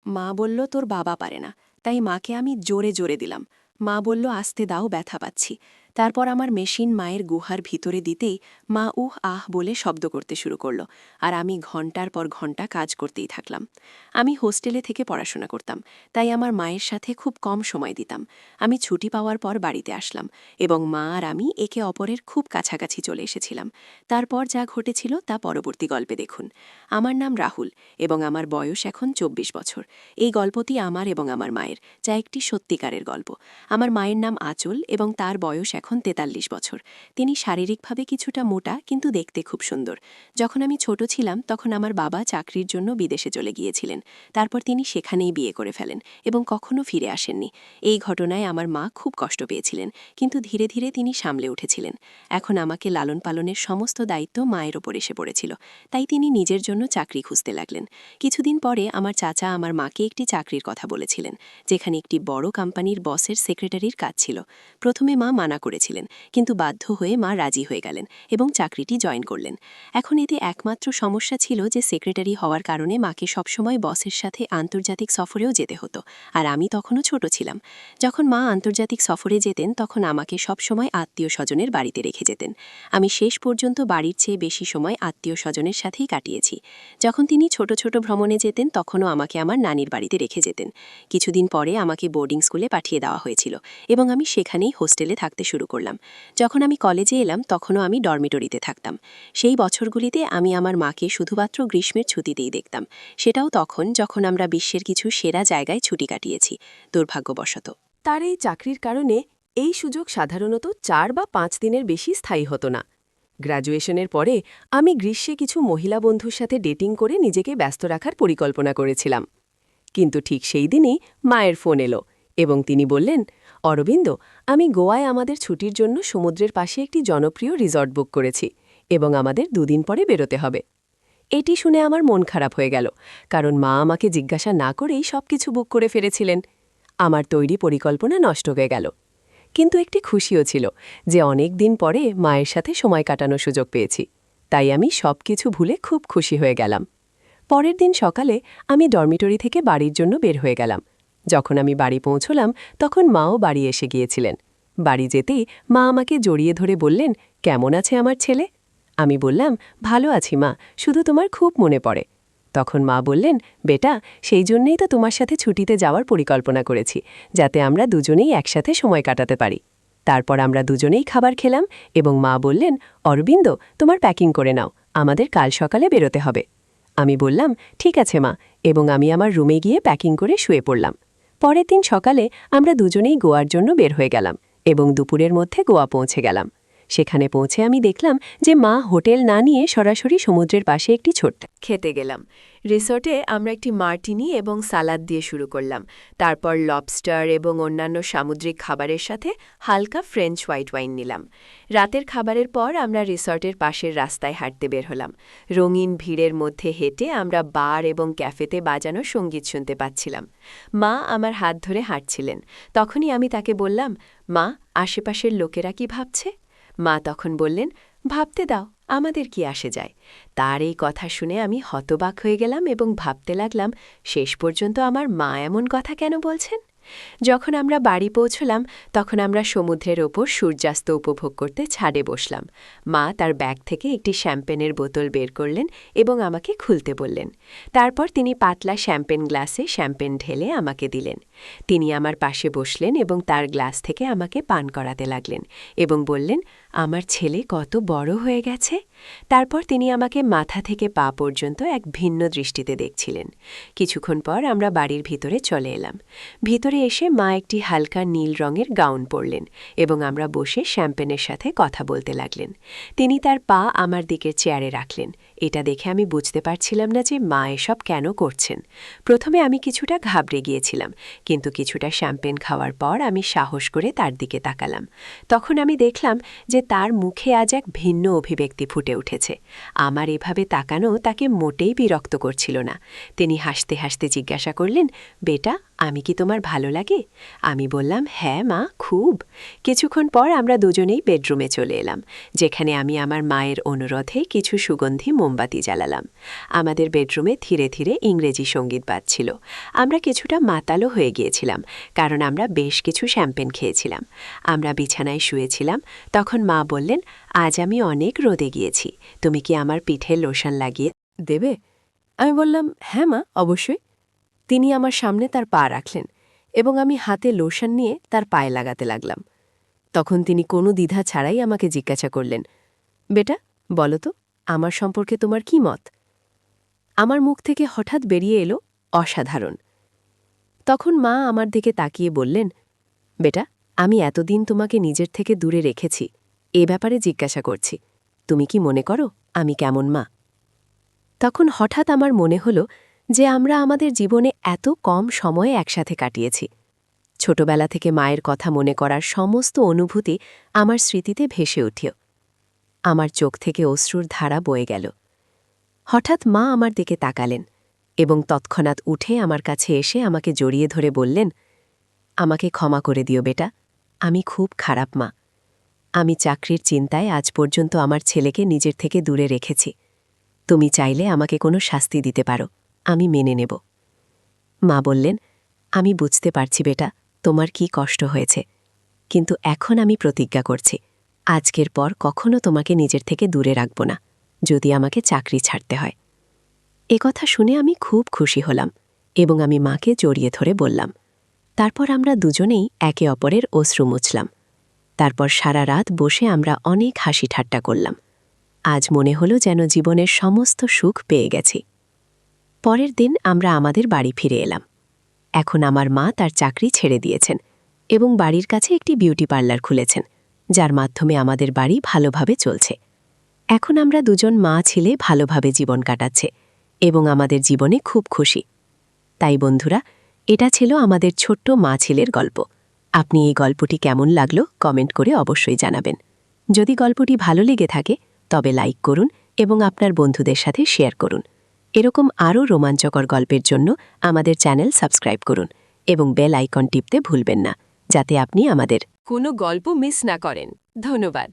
মা বলল, তোর বাবা পারে না। তাই মাকে আমি জোরে জোরে দিলাম। মা বলল, আস্তে দাও, ব্যথা পাচ্ছি। তারপর আমার মেশিন মায়ের গুহার ভিতরে দিতেই মা উহ আহ বলে শব্দ করতে শুরু করল, আর আমি ঘণ্টার পর ঘণ্টা কাজ করতেই থাকলাম। আমি হোস্টেলে থেকে পড়াশোনা করতাম, তাই আমার মায়ের সাথে খুব কম সময় দিতাম। আমি ছুটি পাওয়ার পর বাড়িতে আসলাম এবং মা আর আমি একে অপরের খুব কাছাকাছি চলে এসেছিলাম। তারপর যা ঘটেছিল তা পরবর্তী গল্পে দেখুন। আমার নাম রাহুল এবং আমার বয়স এখন ২৪ বছর। এই গল্পটি আমার এবং আমার মায়ের, যা একটি সত্যিকারের গল্প। আমার মায়ের নাম আঁচল এবং তার বয়স এখন ৪৩ বছর। তিনি শারীরিকভাবে কিছুটা মোটা, কিন্তু দেখতে খুব সুন্দর। যখন আমি ছোট ছিলাম তখন আমার বাবা চাকরির জন্য বিদেশে চলে গিয়েছিলেন। তারপর তিনি সেখানেই বিয়ে করে ফেলেন এবং কখনো ফিরে আসেননি। এই ঘটনায় আমার মা খুব কষ্ট পেয়েছিলেন, কিন্তু ধীরে ধীরে তিনি সামলে উঠেছিলেন। এখন আমাকে লালন পালনের সমস্ত দায়িত্ব মায়ের ওপর এসে পড়েছিল, তাই তিনি নিজের জন্য চাকরি খুঁজতে লাগলেন। কিছুদিন পরে আমার চাচা আমার মাকে একটি চাকরির কথা বলেছিলেন, যেখানে একটি বড় কোম্পানির বসের সেক্রেটারির কাজ ছিল। প্রথমে মা মানা করেছিলেন, কিন্তু বাধ্য হয়ে মা রাজি হয়ে গেলেন এবং চাকরিটি জয়েন করলেন। এখন এতে একমাত্র সমস্যা ছিল যে সেক্রেটারি হওয়ার কারণে মাকে সবসময় বসের সাথে আন্তর্জাতিক সফরেও যেতে হতো, আর আমি তখনও ছোট ছিলাম। যখন মা আন্তর্জাতিক সফরে যেতেন তখন আমাকে সবসময় আত্মীয় স্বজনের বাড়িতে রেখে যেতেন। আমি শেষ পর্যন্ত বাড়ির চেয়ে বেশি সময় আত্মীয় স্বজনের সাথেই কাটিয়েছি। যখন তিনি ছোট ছোট ভ্রমণে যেতেন তখনও আমাকে আমার নানির বাড়িতে রেখে যেতেন। কিছুদিন পরে আমাকে বোর্ডিং স্কুলে পাঠিয়ে দেওয়া হয়েছিল এবং আমি সেখানেই হোস্টেলে থাকতে শুরু করলাম। যখন আমি কলেজে এলাম তখনও আমি ডরমিটরিতে থাকতাম। সেই বছরগুলিতে আমি আমার মাকে শুধুমাত্র গ্রীষ্মের ছুটিতেই দেখতাম, সেটাও তখন যখন আমরা বিশ্বের কিছু সেরা জায়গায় ছুটি কাটিয়েছি, দুর্ভাগ্যবশত। তার এই চাকরির কারণে এই সুযোগ সাধারণত ৪ বা ৫ দিনের বেশি স্থায়ী হতো না। গ্র্যাজুয়েশনের পরে আমি গ্রীষ্মে কিছু মহিলা বন্ধুর সাথে ডেটিং করে নিজেকে ব্যস্ত রাখার পরিকল্পনা করেছিলাম। কিন্তু ঠিক সেই দিনই মায়ের ফোন এলো এবং তিনি বললেন, অরবিন্দ, আমি গোয়ায় আমাদের ছুটির জন্য সমুদ্রের পাশে একটি জনপ্রিয় রিসর্ট বুক করেছি এবং আমাদের ২ দিন পরে বেরোতে হবে। এটি শুনে আমার মন খারাপ হয়ে গেল, কারণ মা আমাকে জিজ্ঞাসা না করেই সবকিছু বুক করে ফেলেছিলেন। আমার তৈরি পরিকল্পনা নষ্ট হয়ে গেল। কিন্তু একটি খুশিও ছিল যে অনেক দিন পরে মায়ের সাথে সময় কাটানোর সুযোগ পেয়েছি। তাই আমি সবকিছু ভুলে খুব খুশি হয়ে গেলাম। পরের দিন সকালে আমি ডরমিটরি থেকে বাড়ির জন্য বের হয়ে গেলাম। যখন আমি বাড়ি পৌঁছলাম তখন মাও বাড়ি এসে গিয়েছিলেন। বাড়ি যেতেই মা আমাকে জড়িয়ে ধরে বললেন, কেমন আছে আমার ছেলে? আমি বললাম, ভালো আছি মা, শুধু তোমার খুব মনে পড়ে। তখন মা বললেন, বেটা, সেই জন্যেই তো তোমার সাথে ছুটিতে যাওয়ার পরিকল্পনা করেছি, যাতে আমরা দুজনেই একসাথে সময় কাটাতে পারি। তারপর আমরা দুজনেই খাবার খেলাম এবং মা বললেন, অরবিন্দ, তোমার প্যাকিং করে নাও, আমাদের কাল সকালে বেরোতে হবে। আমি বললাম, ঠিক আছে মা, এবং আমি আমার রুমে গিয়ে প্যাকিং করে শুয়ে পড়লাম। পরের দিন সকালে আমরা দুজনেই গোয়ার জন্য বের হয়ে গেলাম এবং দুপুরের মধ্যে গোয়া পৌঁছে গেলাম। সেখানে পৌঁছে আমি দেখলাম যে মা হোটেল না নিয়ে সরাসরি সমুদ্রের পাশে একটি ছোট্ট খেতে গেলাম। রিসর্টে আমরা একটি মার্টিনি এবং সালাদ দিয়ে শুরু করলাম। তারপর লবস্টার এবং অন্যান্য সামুদ্রিক খাবারের সাথে হালকা ফ্রেঞ্চ হোয়াইট ওয়াইন নিলাম। রাতের খাবারের পর আমরা রিসর্টের পাশের রাস্তায় হাঁটতে বের হলাম। রঙিন ভিড়ের মধ্যে হেঁটে আমরা বার এবং ক্যাফেতে বাজানো সঙ্গীত শুনতে পাচ্ছিলাম। মা আমার হাত ধরে হাঁটছিলেন। তখনই আমি তাকে বললাম, মা, আশেপাশের লোকেরা কি ভাবছে? মা তখন বললেন, ভাবতে দাও, আমাদের কি আসে যায়। তার এই কথা শুনে আমি হতবাক হয়ে গেলাম এবং ভাবতে লাগলাম, শেষ পর্যন্ত আমার মা এমন কথা কেন বলছেন? যখন আমরা বাড়ি পৌঁছলাম তখন আমরা সমুদ্রের ওপর সূর্যাস্ত উপভোগ করতে ছাদে বসলাম। মা তার ব্যাগ থেকে একটি শ্যাম্পেনের বোতল বের করলেন এবং আমাকে খুলতে বললেন। তারপর তিনি পাতলা শ্যাম্পেন গ্লাসে শ্যাম্পেন ঢেলে আমাকে দিলেন। তিনি আমার পাশে বসলেন এবং তার গ্লাস থেকে আমাকে পান করাতে লাগলেন এবং বললেন, আমার ছেলে কত বড় হয়ে গেছে। তারপর তিনি আমাকে মাথা থেকে পা পর্যন্ত এক ভিন্ন দৃষ্টিতে দেখছিলেন। কিছুক্ষণ পর আমরা বাড়ির ভিতরে চলে এলাম। ভিতরে এসে মা একটি হালকা নীল রঙের গাউন পরলেন এবং আমরা বসে শ্যাম্পেনের সাথে কথা বলতে লাগলেন। তিনি তার পা আমার দিকের চেয়ারে রাখলেন। এটা দেখে আমি বুঝতে পারছিলাম না যে মা এসব কেন করছেন। প্রথমে আমি কিছুটা ঘাবড়ে গিয়েছিলাম, কিন্তু কিছুটা শ্যাম্পেন খাওয়ার পর আমি সাহস করে তার দিকে তাকালাম। তখন আমি দেখলাম যে তার মুখে আজ এক ভিন্ন অভিব্যক্তি ফুটে উঠেছে। আমার এভাবে তাকানো তাকে মোটেই বিরক্ত করছিল না। তিনি হাসতে হাসতে জিজ্ঞাসা করলেন, বেটা, আমি কি তোমার ভালো লাগে? আমি বললাম, হ্যাঁ মা, খুব। কিছুক্ষণ পর আমরা দুজনেই বেডরুমে চলে এলাম, যেখানে আমি আমার মায়ের অনুরোধে কিছু সুগন্ধি মোমবাতি জ্বালালাম। আমাদের বেডরুমে ধীরে ধীরে ইংরেজি সঙ্গীত বাজছিল। আমরা কিছুটা মাতালো হয়ে গিয়েছিলাম, কারণ আমরা বেশ কিছু শ্যাম্পেন খেয়েছিলাম। আমরা বিছানায় শুয়েছিলাম, তখন মা বললেন, আজ আমি অনেক রোদে গিয়েছি, তুমি কি আমার পিঠে লোশন লাগিয়ে দেবে? আমি বললাম, হ্যাঁ মা, অবশ্যই। তিনি আমার সামনে তার পা রাখলেন এবং আমি হাতে লোশন নিয়ে তার পায়ে লাগাতে লাগলাম। তখন তিনি কোনো দ্বিধা ছাড়াই আমাকে জিজ্ঞাসা করলেন, বেটা, বলো তো, আমার সম্পর্কে তোমার কি মত? আমার মুখ থেকে হঠাৎ বেরিয়ে এলো, অসাধারণ। তখন মা আমার দিকে তাকিয়ে বললেন, বেটা, আমি এতদিন তোমাকে নিজের থেকে দূরে রেখেছি, এ ব্যাপারে জিজ্ঞাসা করছি। তুমি কি মনে করো আমি কেমন মা? তখন হঠাৎ আমার মনে হল যে আমরা আমাদের জীবনে এত কম সময়ে একসাথে কাটিয়েছি। ছোটবেলা থেকে মায়ের কথা মনে করার সমস্ত অনুভূতি আমার স্মৃতিতে ভেসে উঠল। আমার চোখ থেকে অশ্রুর ধারা বয়ে গেল। হঠাৎ মা আমার দিকে তাকালেন এবং তৎক্ষণাৎ উঠে আমার কাছে এসে আমাকে জড়িয়ে ধরে বললেন, আমাকে ক্ষমা করে দিও বেটা, আমি খুব খারাপ মা। আমি চাকরির চিন্তায় আজ পর্যন্ত আমার ছেলেকে নিজের থেকে দূরে রেখেছি। তুমি চাইলে আমাকে কোনো শাস্তি দিতে পারো, আমি মেনে নেব। মা বললেন, আমি বুঝতে পারছি বেটা, তোমার কি কষ্ট হয়েছে, কিন্তু এখন আমি প্রতিজ্ঞা করছি, আজকের পর কখনো তোমাকে নিজের থেকে দূরে রাখব না, যদি আমাকে চাকরি ছাড়তে হয়। কথা শুনে আমি খুব খুশি হলাম এবং আমি মাকে জড়িয়ে ধরে বললাম। তারপর আমরা দুজনেই একে অপরের অশ্রু মুছলাম। তারপর সারা রাত বসে আমরা অনেক হাসি ঠাট্টা করলাম। আজ মনে হলো যেন জীবনের সমস্ত সুখ পেয়ে গেছি। পরের দিন আমরা আমাদের বাড়ি ফিরে এলাম। এখন আমার মা তার চাকরি ছেড়ে দিয়েছেন এবং বাড়ির কাছে একটি বিউটি পার্লার খুলেছেন, যার মাধ্যমে আমাদের বাড়ি ভালোভাবে চলছে। এখন আমরা দুজন মা ছেলে ভালোভাবে জীবন কাটাচ্ছে এবং আমাদের জীবনে খুব খুশি। তাই বন্ধুরা, এটা ছিল আমাদের ছোট্ট মা ছেলের গল্প। আপনি এই গল্পটি কেমন লাগলো কমেন্ট করে অবশ্যই জানাবেন। যদি গল্পটি ভালো লেগে থাকে তবে লাইক করুন এবং আপনার বন্ধুদের সাথে শেয়ার করুন। এরকম আরও রোমাঞ্চকর গল্পের জন্য আমাদের চ্যানেল সাবস্ক্রাইব করুন এবং বেল আইকন টিপতে ভুলবেন না, যাতে আপনি আমাদের কোনো গল্প মিস না করেন। ধন্যবাদ।